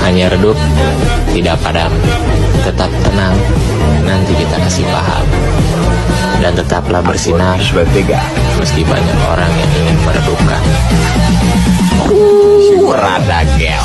Hanya redup, tidak padam. Tetap tenang, nanti kita kasih paham. Dan tetaplah bersinar, meski banyak orang yang ingin meredupkan. Rada gel.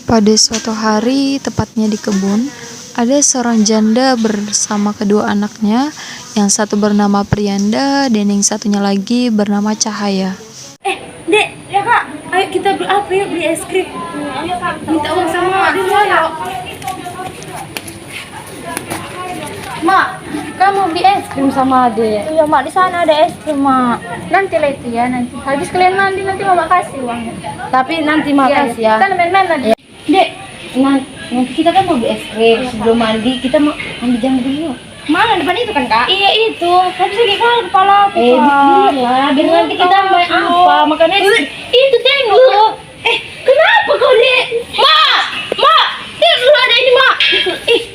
Pada suatu hari, tepatnya di kebun, ada seorang janda bersama kedua anaknya, yang satu bernama Priyanda dan yang satunya lagi bernama Cahaya. Dek, ya kak, ayo kita beli apa yuk, beli es krim. Ayo kak, minta uang sama mak dulu ya. Mak, kamu beli es krim sama adek? Iya mak, di sana ada es krim mak. Nanti lah itu ya, nanti. Habis kalian mandi nanti mama kasih uangnya. Tapi nanti mak kasih ya. Kita main-main nanti. Dek, nanti kita kan mau beli es krim. Sebelum mandi kita mau ambil jam dulu. Mana depan itu kan kak? Iya itu, tapi sakit kali kepala aku kak. Biar nanti kita main apa, makanya itu tengok tuh. Kenapa kau dek? Mak, dulu ada ini mak.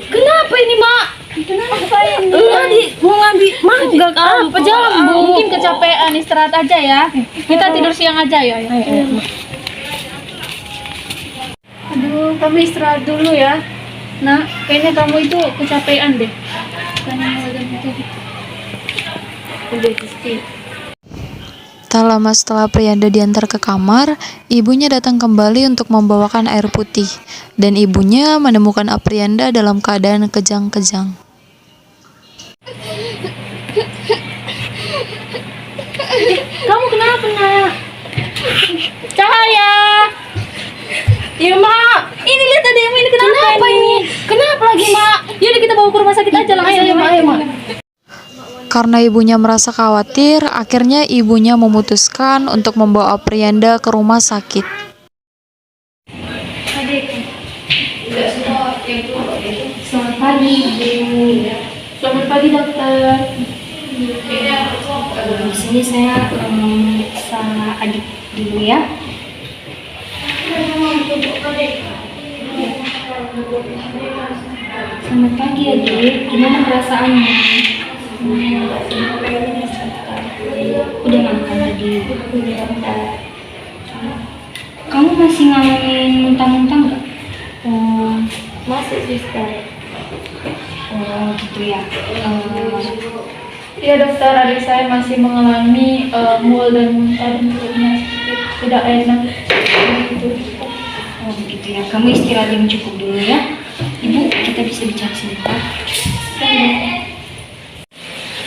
Kenapa ini mak? Kenapa ini? Tadi mau ngambil mangga apa jambu? Mungkin kecapean, istirahat aja ya. Kita tidur siang aja ya. Aduh, kami istirahat dulu ya. Nah, kayaknya kamu itu kecapean deh. Tak lama setelah Priyanda diantar ke kamar, ibunya datang kembali untuk membawakan air putih, dan ibunya menemukan Aprianda dalam keadaan kejang-kejang. Kamu kenapa nak? Cahaya. Ya mak, ini lihat ada yang ini kenapa ini? Kenapa lagi mak? Yaudah kita bawa ke rumah sakit aja langsung. Ayo mak. Karena ibunya merasa khawatir, akhirnya ibunya memutuskan untuk membawa Aprianda ke rumah sakit. Selamat pagi ibu. Selamat pagi dokter. Di sini saya periksa adik dulu ya. Selamat pagi adik, gimana perasaannya? Udah makan tadi? Kamu masih ngalamin muntah-muntah nggak? Masih sister. Oh gitu ya. Iya dokter, adik saya masih mengalami mual dan muntah dan perutnya tidak enak. Oh begitu ya. Kamu istirahat yang cukup dulu ya. Ibu, kita bisa bicara sebentar.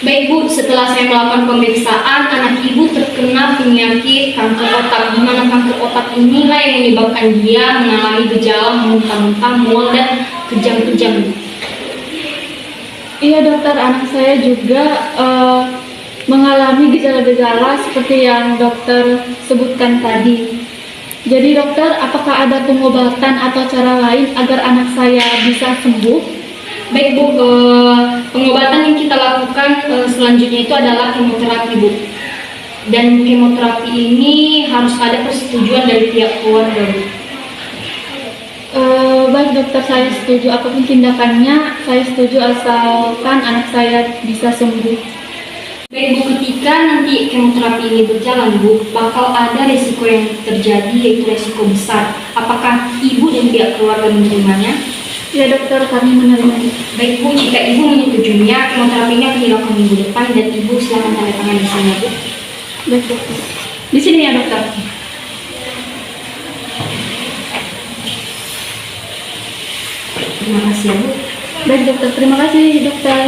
Baik Bu, setelah saya melakukan pemeriksaan, anak ibu terkena penyakit kanker otak, di mana kanker otak inilah yang menyebabkan dia mengalami gejala muntah-muntah, mual dan kejang-kejang. Iya dokter, anak saya juga mengalami gejala-gejala seperti yang dokter sebutkan tadi. Jadi dokter, apakah ada pengobatan atau cara lain agar anak saya bisa sembuh? Baik Bu, pengobatan yang kita lakukan selanjutnya itu adalah kemoterapi Bu. Dan kemoterapi ini harus ada persetujuan dari pihak keluarga Bu. Baik dokter, saya setuju apapun tindakannya, saya setuju asalkan anak saya bisa sembuh. Baik Bu, ketika nanti kemoterapi ini berjalan Bu, bakal ada resiko yang terjadi, yaitu resiko besar. Apakah ibu dan pihak keluarga menerimanya? Ya dokter, kami menerimanya. Baik Bu, jika ibu menyetujuinya, kemoterapinya akan dilakukan minggu depan dan ibu silakan tanda tangan di sana Bu. Baik dokter. Di sini ya dokter. Terima kasih ya Bu. Baik dokter, terima kasih dokter.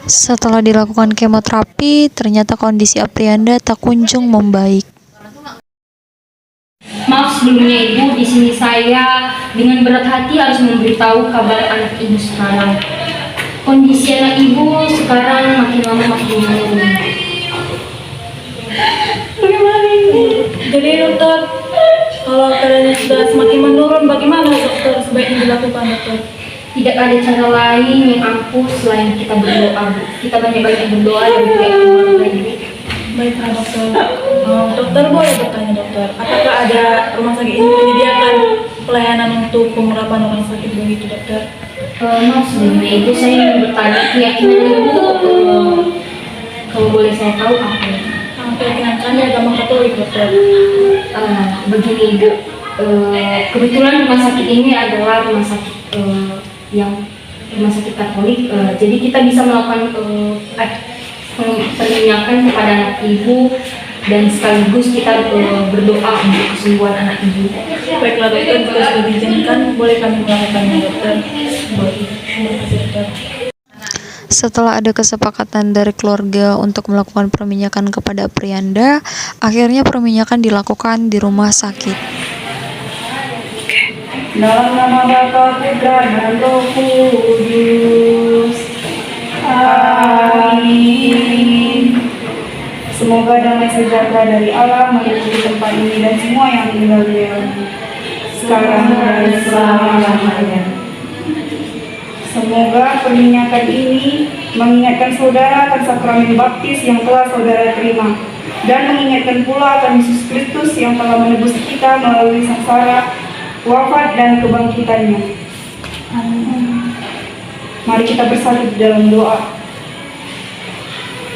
Setelah dilakukan kemoterapi, ternyata kondisi Aprianda tak kunjung membaik. Maaf sebelumnya Ibu, di sini saya dengan berat hati harus memberitahu kabar anak Ibu sekarang. Kondisi anak Ibu sekarang makin lama makin menurun. Bagaimana ini Jadi dokter, kalau keadaannya sudah semakin menurun, bagaimana dokter sebaiknya dilakukan dokter? Tidak ada cara lain yang ampuh selain kita berdoa. Kita banyak-banyak berdoa dan baik. Baiklah dokter. Dokter boleh bertanya dokter, apakah ada rumah sakit ini menyediakan pelayanan untuk pengurapan orang sakit begitu dokter? Mas, sebenarnya itu saya ingin bertanya keyakinan ibu. Kalau boleh saya tahu apa? Keyakinan kami agama Katolik dokter. Begini ibu, kebetulan rumah sakit ini adalah rumah sakit rumah sakit Katolik. Jadi kita bisa melakukan perminyakan kepada anak ibu dan sekaligus kita berdoa untuk kesembuhan anak ibu. Baiklah dokter, jika sudah diizinkan, boleh kami melakukannya dokter. Terima kasih dokter. Setelah ada kesepakatan dari keluarga untuk melakukan perminyakan kepada Prianda, akhirnya perminyakan dilakukan di rumah sakit. Dalam nama Bapa, Putra, dan Roh Kudus. Amin. Semoga damai sejahtera dari Allah meliputi tempat ini dan semua yang tinggal di dalamnya, sekarang dan selama-lamanya. Semoga perminyakan ini mengingatkan saudara akan sakramen baptis yang telah saudara terima, dan mengingatkan pula akan Yesus Kristus yang telah menebus kita melalui sengsara, wafat, dan kebangkitannya. Amin. Mari kita bersatu di dalam doa.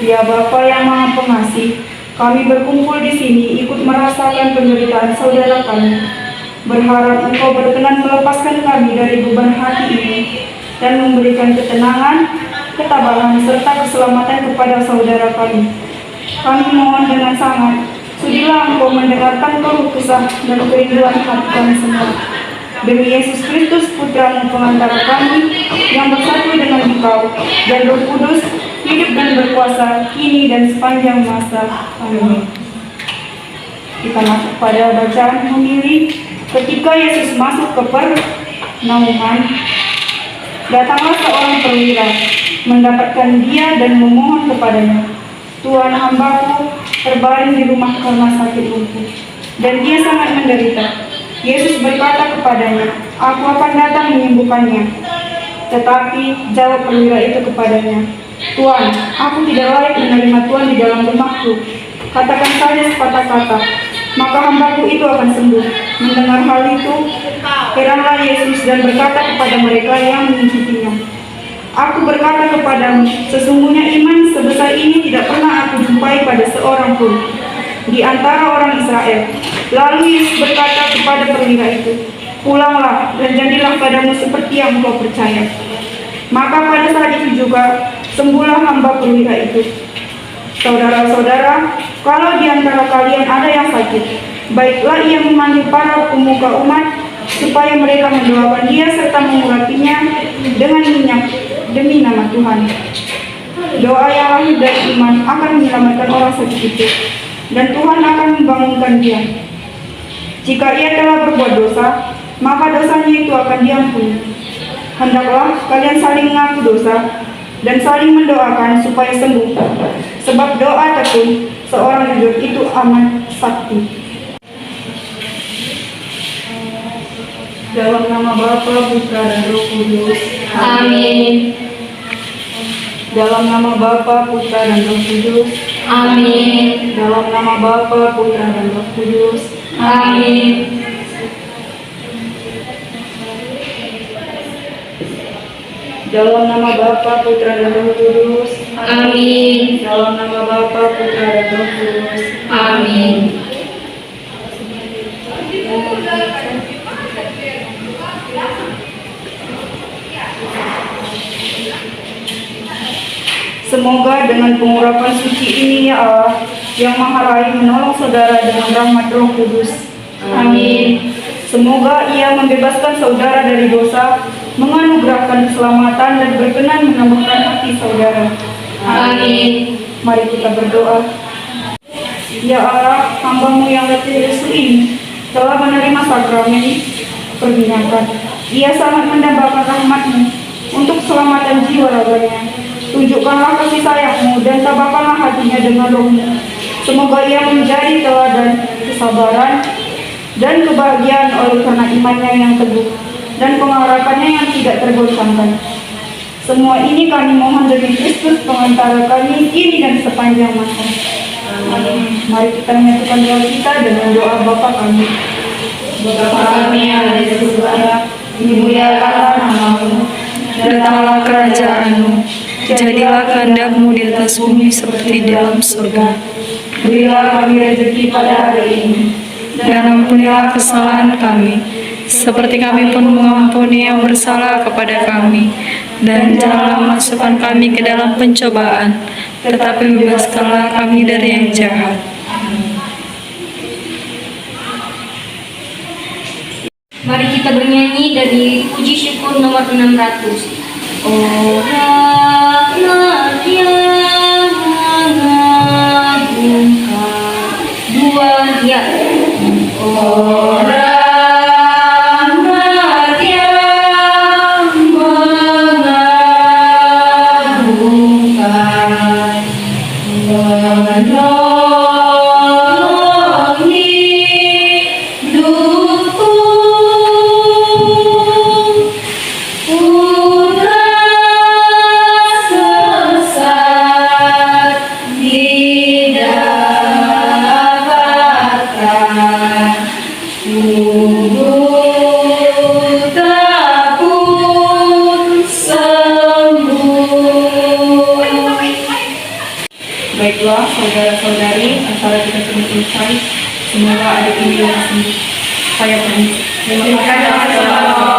Ya Bapa yang Maha Pengasih, kami berkumpul di sini ikut merasakan penderitaan saudara kami. Berharap Engkau berkenan melepaskan kami dari beban hati ini dan memberikan ketenangan, ketabahan, serta keselamatan kepada saudara kami. Kami mohon dengan sangat, sudilah Engkau mendengarkan keluh kesah dan kerinduan hati kami semua. Demi Yesus Kristus, Putra-Mu pengantara kami, yang bersatu dengan Engkau dan Roh Kudus, hidup dan berkuasa, kini dan sepanjang masa. Amin. Kita masuk pada bacaan homili. Ketika Yesus masuk ke Kapernauman, datanglah seorang perwira, mendapatkan dia dan memohon kepadanya, "Tuhan, hambaku terbaring di rumah karena sakit lumpuh, dan dia sangat menderita." Yesus berkata kepadanya, "Aku akan datang menyembuhkannya." Tetapi jawab perwira itu kepadanya, "Tuhan, aku tidak layak menerima Tuhan di dalam rumahku. Katakan saja sepatah kata, maka hambaku itu akan sembuh." Mendengar hal itu, heranlah Yesus dan berkata kepada mereka yang mengikutinya, "Aku berkata kepadamu, sesungguhnya iman sebesar ini tidak pernah aku jumpai pada seorang pun di antara orang Israel." Lalu Yesus berkata kepada perwira itu, "Pulanglah dan jadilah padamu seperti yang engkau percaya." Maka pada saat itu juga sembuhlah hamba perwira itu. Saudara-saudara, kalau di antara kalian ada yang sakit, baiklah ia memanggil para pemuka umat, supaya mereka mendoakan dia serta mengurapinya dengan minyak demi nama Tuhan. Doa yang lahir dari iman akan menyelamatkan orang sakit itu, dan Tuhan akan membangunkan dia. Jika ia telah berbuat dosa, maka dosanya itu akan diampuni. Hendaklah kalian saling mengaku dosa dan saling mendoakan supaya sembuh, sebab doa tekun seorang jujur itu amat sakti. Dalam nama Bapa, Putra, dan Roh Kudus. Amin. Dalam nama Bapa, Putra, dan Roh Kudus. Amin. Dalam nama Bapa, Putra, dan Roh Kudus. Amin. Dalam nama Bapa, Putra, dan Roh Kudus. Amin. Dalam nama Bapa, Putra, dan Roh Kudus. Amin. Semoga dengan pengurapan suci ini ya Allah yang Maha Rai menolong saudara dengan rahmat Roh Kudus. Amin. Semoga ia membebaskan saudara dari dosa, menganugerahkan keselamatan dan berkenan menambahkan hati saudara. Amin. Mari kita berdoa. Ya Allah, hamba-Mu yang letih lesu ini telah menerima sakramen perminyakan. Ia sangat mendambakan rahmat-Mu untuk keselamatan jiwa raganya. Tunjukkanlah kasih sayang-Mu dan tabahkanlah hatinya dengan Roh-Mu. Semoga ia menjadi teladan kesabaran, dan kebahagiaan oleh karena imannya yang teguh dan pengharapannya yang tidak tergoncangkan. Semua ini kami mohon demi Kristus pengantara kami kini dan sepanjang masa. Amin. Mari kita menyatukan doa kita dengan doa Bapa kami. Bapa kami yang ada di surga, dimuliakanlah namamu, Datanglah kerajaan-Mu, jadilah kehendak-Mu di atas bumi seperti di dalam surga. berilah kami rezeki pada hari ini, Dan ampunilah kesalahan kami, seperti kami pun mengampuni yang bersalah kepada kami. Dan janganlah masukkan kami ke dalam pencobaan, tetapi bebaskanlah kami dari yang jahat. Mari kita bernyanyi dari puji syukur nomor 600. Oh rahmat yang mengagumkan. Dua ya. Oh rahmat yang mengagumkan. Menolongi hidupku. Baiklah saudara-saudari, acara kita sudah selesai. Semoga adik ini sembuh. Saya permisi. Terima kasih.